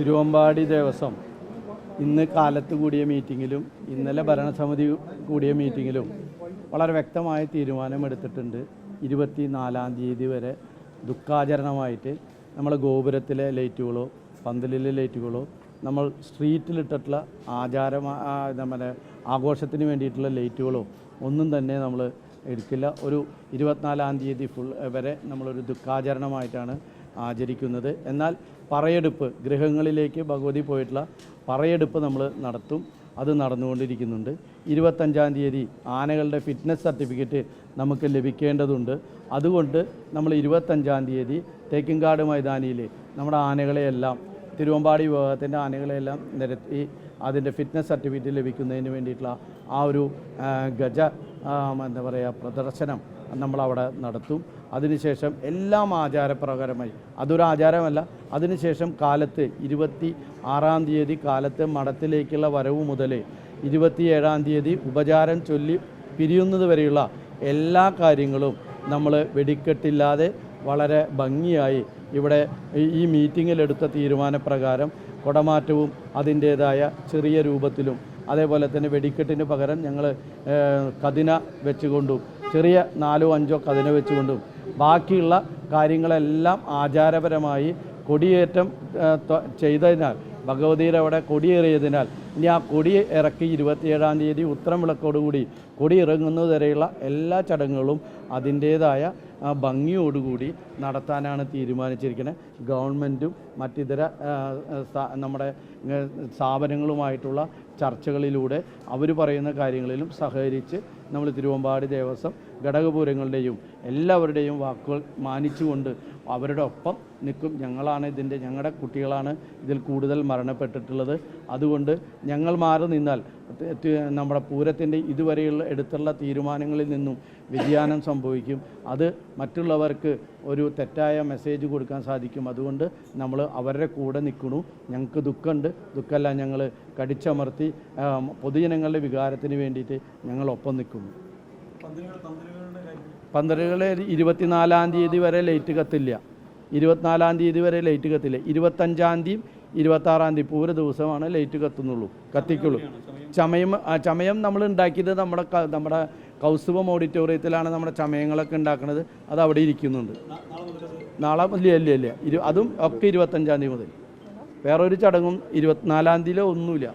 തിരുവമ്പാടി ദേവസ്വം ഇന്ന് കാലത്ത് കൂടിയ മീറ്റിങ്ങിലും ഇന്നലെ ഭരണസമിതി കൂടിയ മീറ്റിങ്ങിലും വളരെ വ്യക്തമായ തീരുമാനമെടുത്തിട്ടുണ്ട്. 24-ാം തീയതി വരെ ദുഃഖാചരണമായിട്ട് നമ്മൾ ഗോപുരത്തിലെ ലൈറ്റുകളോ പന്തലിലെ ലൈറ്റുകളോ നമ്മൾ സ്ട്രീറ്റിലിട്ടിട്ടുള്ള നമ്മുടെ ആഘോഷത്തിന് വേണ്ടിയിട്ടുള്ള ലൈറ്റുകളോ ഒന്നും തന്നെ നമ്മൾ എടുക്കില്ല. ഒരു 24-ാം തീയതി വരെ നമ്മളൊരു ദുഃഖാചരണമായിട്ടാണ് ആചരിക്കുന്നത്. എന്നാൽ പറയെടുപ്പ്, ഗൃഹങ്ങളിലേക്ക് ഭഗവതി പോയിട്ടുള്ള പറയെടുപ്പ് നമ്മൾ നടത്തും. അത് നടന്നുകൊണ്ടിരിക്കുന്നുണ്ട്. 25-ാം തീയതി ആനകളുടെ ഫിറ്റ്നസ് സർട്ടിഫിക്കറ്റ് നമുക്ക് ലഭിക്കേണ്ടതുണ്ട്. അതുകൊണ്ട് നമ്മൾ 25-ാം തീയതി തേക്കിൻകാട് മൈതാനിയിൽ നമ്മുടെ ആനകളെയെല്ലാം, തിരുവമ്പാടി വിഭാഗത്തിൻ്റെ ആനകളെയെല്ലാം നിരത്തി അതിൻ്റെ ഫിറ്റ്നസ് സർട്ടിഫിക്കറ്റ് ലഭിക്കുന്നതിന് വേണ്ടിയിട്ടുള്ള ആ ഒരു എന്താ പറയുക പ്രദർശനം നമ്മളവിടെ നടത്തും. അതിനുശേഷം എല്ലാം ആചാരപ്രകാരമായി, അതൊരു ആചാരമല്ല, അതിനുശേഷം കാലത്ത് 26-ാം തീയതി കാലത്ത് മഠത്തിലേക്കുള്ള വരവ് മുതൽ 27-ാം തീയതി ഉപചാരം ചൊല്ലി പിരിയുന്നത് വരെയുള്ള എല്ലാ കാര്യങ്ങളും നമ്മൾ വെടിക്കെട്ടില്ലാതെ വളരെ ഭംഗിയായി ഇവിടെ ഈ മീറ്റിങ്ങിലെടുത്ത തീരുമാനപ്രകാരം കുടമാറ്റവും അതിൻ്റേതായ ചെറിയ രൂപത്തിലും, അതേപോലെ തന്നെ വെടിക്കെട്ടിന് പകരം ഞങ്ങൾ കതിന വെച്ചുകൊണ്ടും ചെറിയ 4-5 കതിന വെച്ചുകൊണ്ടും ബാക്കിയുള്ള കാര്യങ്ങളെല്ലാം ആചാരപരമായി കൊടിയേറ്റം ചെയ്തതിനാൽ, ഭഗവതിയുടെ അവിടെ കൊടിയേറിയതിനാൽ ഇനി ആ കൊടി ഇറക്കി 27-ാം തീയതി ഉത്തരം വിളക്കോടുകൂടി കൊടി ഇറങ്ങുന്നത് വരെയുള്ള എല്ലാ ചടങ്ങുകളും അതിൻ്റേതായ ഭംഗിയോടുകൂടി നടത്താനാണ് തീരുമാനിച്ചിരിക്കുന്നത്. ഗവൺമെൻറ്റും മറ്റിതര നമ്മുടെ സ്ഥാപനങ്ങളുമായിട്ടുള്ള ചർച്ചകളിലൂടെ അവർ പറയുന്ന കാര്യങ്ങളിലും സഹകരിച്ച് നമ്മൾ തിരുവമ്പാടി ദേവസ്വം ഘടകപൂരങ്ങളുടെയും എല്ലാവരുടെയും വാക്കുകൾ മാനിച്ചുകൊണ്ട് അവരുടെ ഒപ്പം നിൽക്കും. ഞങ്ങളുടെ കുട്ടികളാണ് ഇതിൽ കൂടുതൽ മരണപ്പെട്ടിട്ടുള്ളത്. അതുകൊണ്ട് ഞങ്ങൾ മാറി നിന്നാൽ നമ്മുടെ പൂരത്തിൻ്റെ ഇതുവരെയുള്ള എടുത്തുള്ള തീരുമാനങ്ങളിൽ നിന്നും വ്യതിയാനം സംഭവിക്കും. അത് മറ്റുള്ളവർക്ക് ഒരു തെറ്റായ മെസ്സേജ് കൊടുക്കാൻ സാധിക്കും. അതുകൊണ്ട് നമ്മൾ അവരുടെ കൂടെ നിൽക്കണു. ഞങ്ങൾക്ക് ദുഃഖമുണ്ട്, ദുഃഖമല്ല, ഞങ്ങൾ കടിച്ചമർത്തി പൊതുജനങ്ങളുടെ വികാരത്തിന് വേണ്ടിയിട്ട് ഞങ്ങൾ ഒപ്പം നിൽക്കുന്നു. പന്തലുകൾ 24-ാം തീയതി വരെ ലൈറ്റ് കത്തില്ല. 24-ാം തീയതി വരെ ലൈറ്റ് കത്തില്ല. 25-ാം തീയതി 26-ാം തീയതി പൂര ദിവസമാണ് ലൈറ്റ് കത്തിക്കുള്ളൂ. ചമയം നമ്മൾ ഉണ്ടാക്കിയത് നമ്മുടെ കൗസ്തുഭം ഓഡിറ്റോറിയത്തിലാണ് നമ്മുടെ ചമയങ്ങളൊക്കെ ഉണ്ടാക്കുന്നത്. അത് അവിടെ ഇരിക്കുന്നുണ്ട്. നാളെ ഇല്ല അതും ഒക്കെ 25-ാം തീയതി മുതൽ. വേറൊരു ചടങ്ങും 24-ാം തീയതിയിലോ ഒന്നുമില്ല.